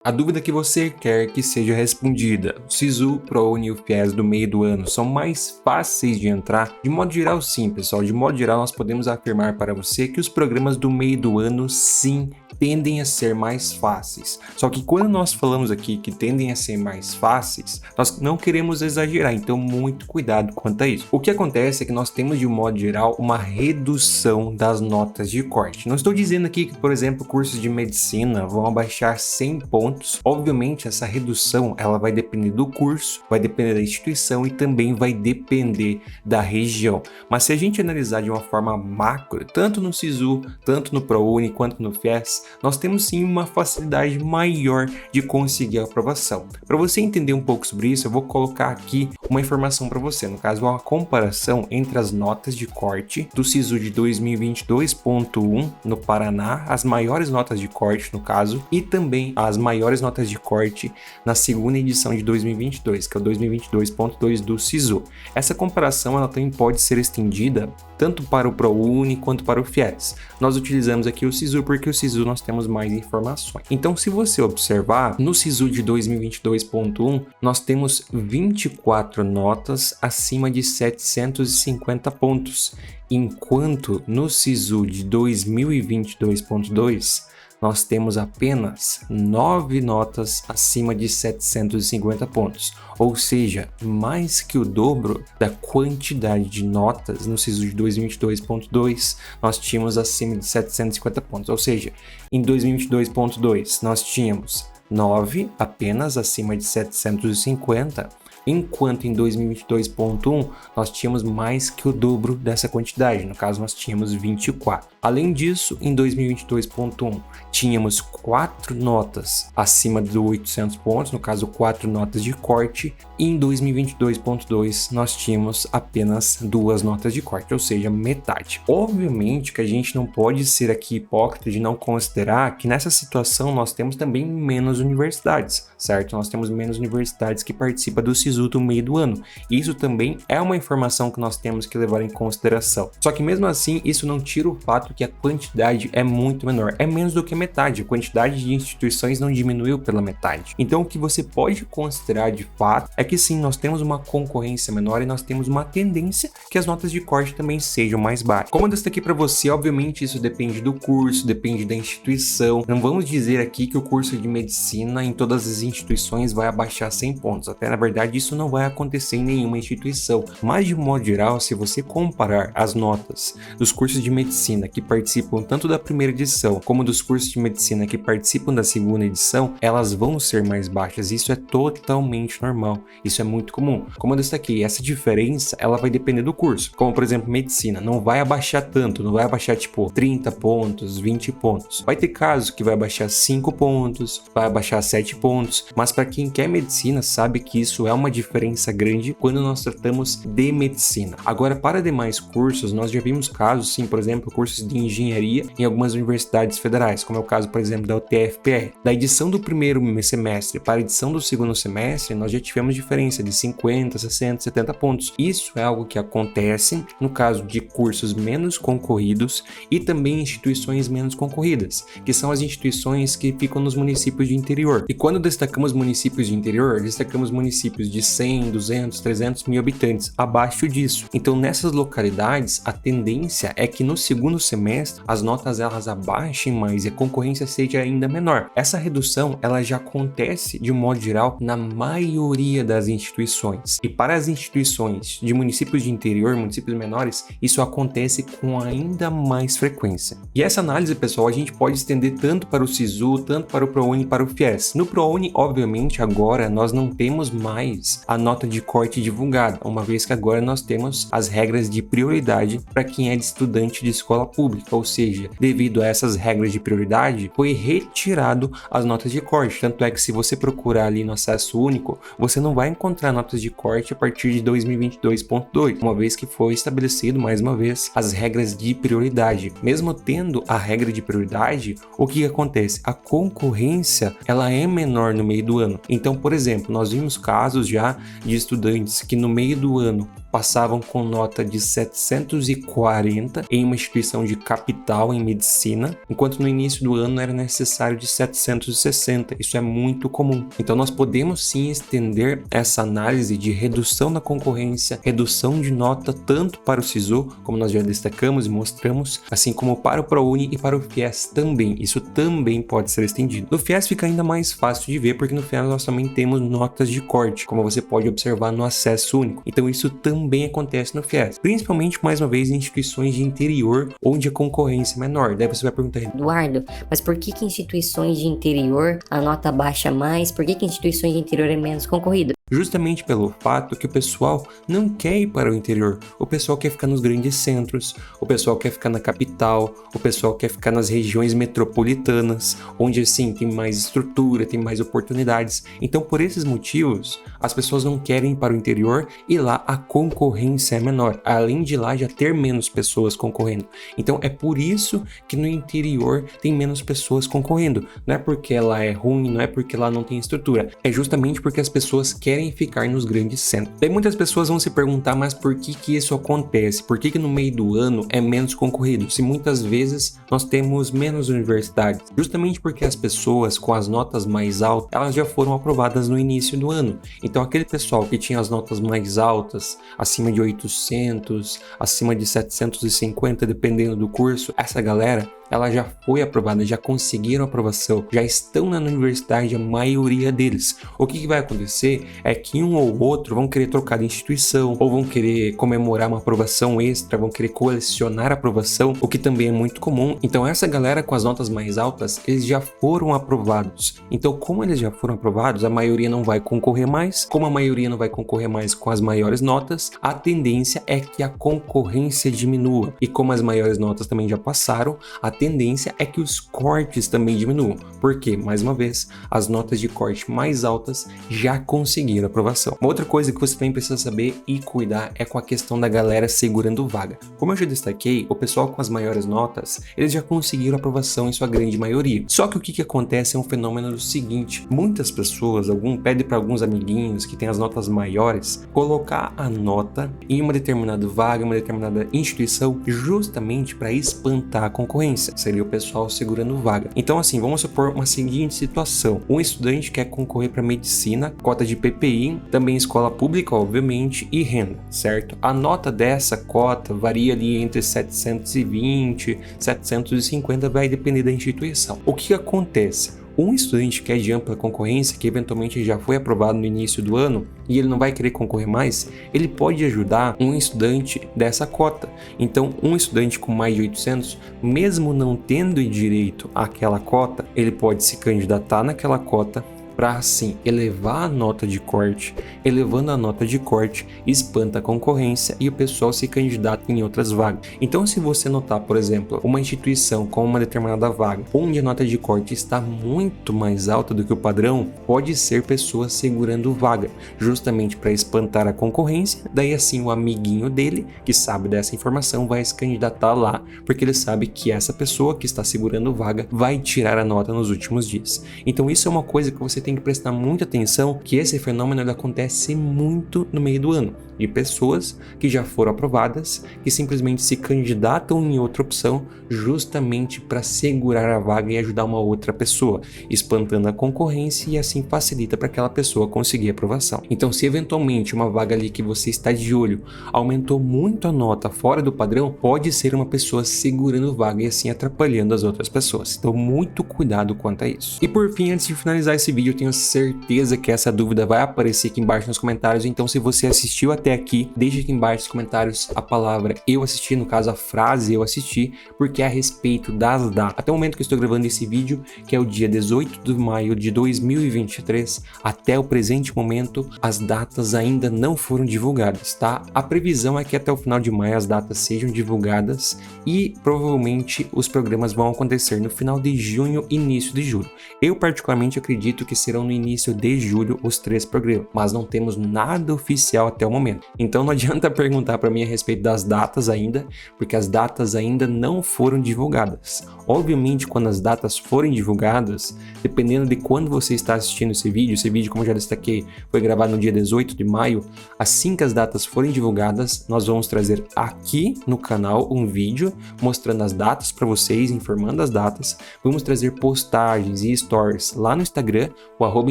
A dúvida que você quer que seja respondida: o SISU, ProUni e o FIES do meio do ano são mais fáceis de entrar? De modo geral, sim, pessoal. De modo geral, nós podemos afirmar para você que os programas do meio do ano, sim, tendem a ser mais fáceis. Só que quando nós falamos aqui que tendem a ser mais fáceis, nós não queremos exagerar, então muito cuidado quanto a isso. O que acontece é que nós temos, de um modo geral, uma redução das notas de corte. Não estou dizendo aqui que, por exemplo, cursos de medicina vão abaixar 100 pontos. Obviamente, essa redução ela vai depender do curso, vai depender da instituição e também vai depender da região. Mas se a gente analisar de uma forma macro, tanto no SISU, tanto no ProUni quanto no FIES, nós temos sim uma facilidade maior de conseguir a aprovação. Para você entender um pouco sobre isso, eu vou colocar aqui uma informação para você, no caso uma comparação entre as notas de corte do SISU de 2022.1 no Paraná, as maiores notas de corte no caso, e também as maiores notas de corte na segunda edição de 2022, que é o 2022.2 do SISU. Essa comparação ela também pode ser estendida tanto para o ProUni quanto para o FIES. Nós utilizamos aqui o SISU porque o SISU nós temos mais informações. Então, se você observar, no SISU de 2022.1, nós temos 24 notas acima de 750 pontos, enquanto no SISU de 2022.2, nós temos apenas 9 notas acima de 750 pontos, ou seja, mais que o dobro da quantidade de notas no SISU de 2022.2, nós tínhamos acima de 750 pontos, ou seja, em 2022.2 nós tínhamos 9 apenas acima de 750, enquanto em 2022.1 nós tínhamos mais que o dobro dessa quantidade, no caso nós tínhamos 24. Além disso, em 2022.1 tínhamos 4 notas acima de 800 pontos, no caso 4 notas de corte, e em 2022.2 nós tínhamos apenas 2 notas de corte, ou seja, metade. Obviamente que a gente não pode ser aqui hipócrita de não considerar que nessa situação nós temos também menos universidades, certo? Nós temos menos universidades que participam do SISU do meio do ano. Isso também é uma informação que nós temos que levar em consideração. Só que mesmo assim, isso não tira o fato que a quantidade é muito menor. É menos do que a metade. A quantidade de instituições não diminuiu pela metade. Então, o que você pode considerar de fato é que sim, nós temos uma concorrência menor e nós temos uma tendência que as notas de corte também sejam mais baixas. Como eu destaquei para você, obviamente isso depende do curso, depende da instituição. Não vamos dizer aqui que o curso de medicina em todas as instituições vai abaixar 100 pontos. Até na verdade isso não vai acontecer em nenhuma instituição. Mas de modo geral, se você comparar as notas dos cursos de medicina que participam tanto da primeira edição como dos cursos de medicina que participam da segunda edição, elas vão ser mais baixas. Isso é totalmente normal. Isso é muito comum. Como eu destaquei, essa diferença ela vai depender do curso. Como por exemplo, medicina não vai abaixar tanto, não vai abaixar tipo 30 pontos, 20 pontos. Vai ter casos que vai abaixar 5 pontos, vai abaixar 7 pontos, mas para quem quer medicina sabe que isso é uma diferença grande quando nós tratamos de medicina. Agora, para demais cursos, nós já vimos casos, sim, por exemplo, cursos de engenharia em algumas universidades federais, como é o caso, por exemplo, da UTFPR. Da edição do primeiro semestre para a edição do segundo semestre, nós já tivemos diferença de 50, 60, 70 pontos. Isso é algo que acontece no caso de cursos menos concorridos e também instituições menos concorridas, que são as instituições que ficam nos municípios de interior. E quando destacamos municípios de interior, destacamos municípios de 100, 200, 300 mil habitantes, abaixo disso. Então, nessas localidades, a tendência é que no segundo semestre as notas elas abaixem mais e a concorrência seja ainda menor. Essa redução ela já acontece de um modo geral na maioria das instituições. E para as instituições de municípios de interior, municípios menores, isso acontece com ainda mais frequência. E essa análise, pessoal, a gente pode estender tanto para o SISU, tanto para o ProUni e para o FIES. No ProUni, obviamente, agora nós não temos mais a nota de corte divulgada, uma vez que agora nós temos as regras de prioridade para quem é estudante de escola pública, ou seja, devido a essas regras de prioridade, foi retirado as notas de corte, tanto é que se você procurar ali no acesso único, você não vai encontrar notas de corte a partir de 2022.2, uma vez que foi estabelecido mais uma vez as regras de prioridade. Mesmo tendo a regra de prioridade, o que acontece? A concorrência ela é menor no meio do ano. Então, por exemplo, nós vimos casos já de estudantes que no meio do ano passavam com nota de 740 em uma instituição de capital em medicina, enquanto no início do ano era necessário de 760. Isso é muito comum. Então nós podemos sim estender essa análise de redução da concorrência, redução de nota tanto para o SISU, como nós já destacamos e mostramos, assim como para o ProUni e para o FIES também. Isso também pode ser estendido. No FIES fica ainda mais fácil de ver, porque no FIES nós também temos notas de corte, como você pode observar no acesso único. Então isso também acontece no FIES, principalmente, mais uma vez, em instituições de interior, onde a concorrência é menor. Daí você vai perguntar: Eduardo, mas por que instituições de interior a nota baixa mais? Por que instituições de interior é menos concorrido? Justamente pelo fato que o pessoal não quer ir para o interior, o pessoal quer ficar nos grandes centros, o pessoal quer ficar na capital, o pessoal quer ficar nas regiões metropolitanas, onde assim tem mais estrutura, tem mais oportunidades. Então, por esses motivos, as pessoas não querem ir para o interior e lá a concorrência é menor, além de lá já ter menos pessoas concorrendo. Então, é por isso que no interior tem menos pessoas concorrendo. Não é porque lá é ruim, não é porque lá não tem estrutura, é justamente porque as pessoas querem ficar nos grandes centros. Daí muitas pessoas vão se perguntar: mas por que isso acontece? Por que no meio do ano é menos concorrido, se muitas vezes nós temos menos universidades? Justamente porque as pessoas com as notas mais altas, elas já foram aprovadas no início do ano. Então aquele pessoal que tinha as notas mais altas, acima de 800, acima de 750, dependendo do curso, essa galera, ela já foi aprovada, já conseguiram aprovação, já estão na universidade, a maioria deles. O que vai acontecer é que um ou outro vão querer trocar de instituição, ou vão querer comemorar uma aprovação extra, vão querer colecionar aprovação, o que também é muito comum. Então essa galera com as notas mais altas, eles já foram aprovados. Então, como eles já foram aprovados, a maioria não vai concorrer mais. Como a maioria não vai concorrer mais com as maiores notas, a tendência é que a concorrência diminua. E como as maiores notas também já passaram, a tendência é que os cortes também diminuam. Por quê? Mais uma vez, as notas de corte mais altas já conseguiram aprovação. Uma outra coisa que você também precisa saber e cuidar é com a questão da galera segurando vaga. Como eu já destaquei, o pessoal com as maiores notas, eles já conseguiram aprovação em sua grande maioria. Só que o que acontece é um fenômeno do seguinte: muitas pessoas, pedem para alguns amiguinhos que têm as notas maiores, colocar a nota em uma determinada vaga, uma determinada instituição, justamente para espantar a concorrência. Seria o pessoal segurando vaga. Então assim, vamos supor uma seguinte situação: um estudante quer concorrer para medicina, cota de PPI, também escola pública, obviamente, e renda, certo? A nota dessa cota varia ali entre 720 e 750, vai depender da instituição. O que acontece? Um estudante que é de ampla concorrência, que eventualmente já foi aprovado no início do ano e ele não vai querer concorrer mais, ele pode ajudar um estudante dessa cota. Então, um estudante com mais de 800, mesmo não tendo direito àquela cota, ele pode se candidatar naquela cota para assim elevar a nota de corte. Elevando a nota de corte, espanta a concorrência e o pessoal se candidata em outras vagas. Então, se você notar, por exemplo, uma instituição com uma determinada vaga, onde a nota de corte está muito mais alta do que o padrão, pode ser pessoas segurando vaga, justamente para espantar a concorrência. Daí assim o amiguinho dele, que sabe dessa informação, vai se candidatar lá, porque ele sabe que essa pessoa que está segurando vaga vai tirar a nota nos últimos dias. Então isso é uma coisa que você tem que prestar muita atenção, que esse fenômeno ele acontece muito no meio do ano, de pessoas que já foram aprovadas, que simplesmente se candidatam em outra opção, justamente para segurar a vaga e ajudar uma outra pessoa, espantando a concorrência, e assim facilita para aquela pessoa conseguir aprovação. Então, se eventualmente uma vaga ali que você está de olho aumentou muito a nota fora do padrão, pode ser uma pessoa segurando vaga e assim atrapalhando as outras pessoas. Então, muito cuidado quanto a isso. E por fim, antes de finalizar esse vídeo, eu tenho certeza que essa dúvida vai aparecer aqui embaixo nos comentários. Então, se você assistiu até aqui, deixe aqui embaixo nos comentários a palavra eu assisti, no caso a frase eu assisti, porque é a respeito das datas. Até o momento que eu estou gravando esse vídeo, que é o dia 18 de maio de 2023, até o presente momento, as datas ainda não foram divulgadas, tá? A previsão é que até o final de maio as datas sejam divulgadas e provavelmente os programas vão acontecer no final de junho, início de julho. Eu particularmente acredito que serão no início de julho os 3 programas, mas não temos nada oficial até o momento. Então não adianta perguntar para mim a respeito das datas ainda, porque as datas ainda não foram divulgadas. Obviamente, quando as datas forem divulgadas, dependendo de quando você está assistindo esse vídeo, como eu já destaquei, foi gravado no dia 18 de maio, assim que as datas forem divulgadas, nós vamos trazer aqui no canal um vídeo mostrando as datas para vocês, informando as datas. Vamos trazer postagens e stories lá no Instagram, o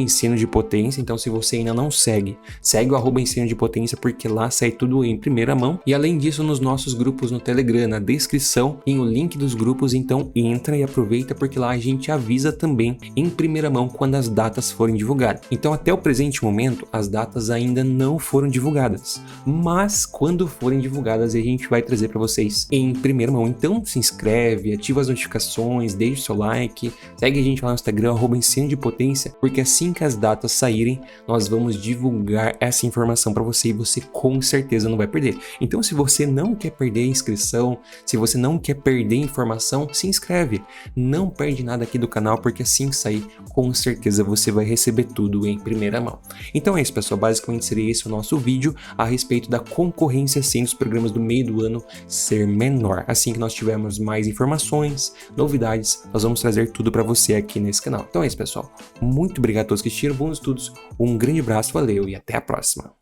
@ensino de potência. Então, se você ainda não segue o @ensino de potência, porque lá sai tudo em primeira mão. E além disso, nos nossos grupos no Telegram, na descrição tem o link dos grupos, então entra e aproveita, porque lá a gente avisa também em primeira mão quando as datas forem divulgadas. Então, até o presente momento, as datas ainda não foram divulgadas, mas quando forem divulgadas, a gente vai trazer para vocês em primeira mão. Então, se inscreve, ativa as notificações, deixa o seu like, segue a gente lá no Instagram, @ensino de potência, porque assim que as datas saírem, nós vamos divulgar essa informação para você e você com certeza não vai perder. Então, se você não quer perder a inscrição, se você não quer perder informação, se inscreve. Não perde nada aqui do canal, porque assim que sair, com certeza você vai receber tudo em primeira mão. Então é isso, pessoal. Basicamente seria esse o nosso vídeo a respeito da concorrência sim dos programas do meio do ano ser menor. Assim que nós tivermos mais informações, novidades, nós vamos trazer tudo para você aqui nesse canal. Então é isso, pessoal. Muito obrigado a todos que assistiram. Bons estudos, um grande abraço, valeu e até a próxima.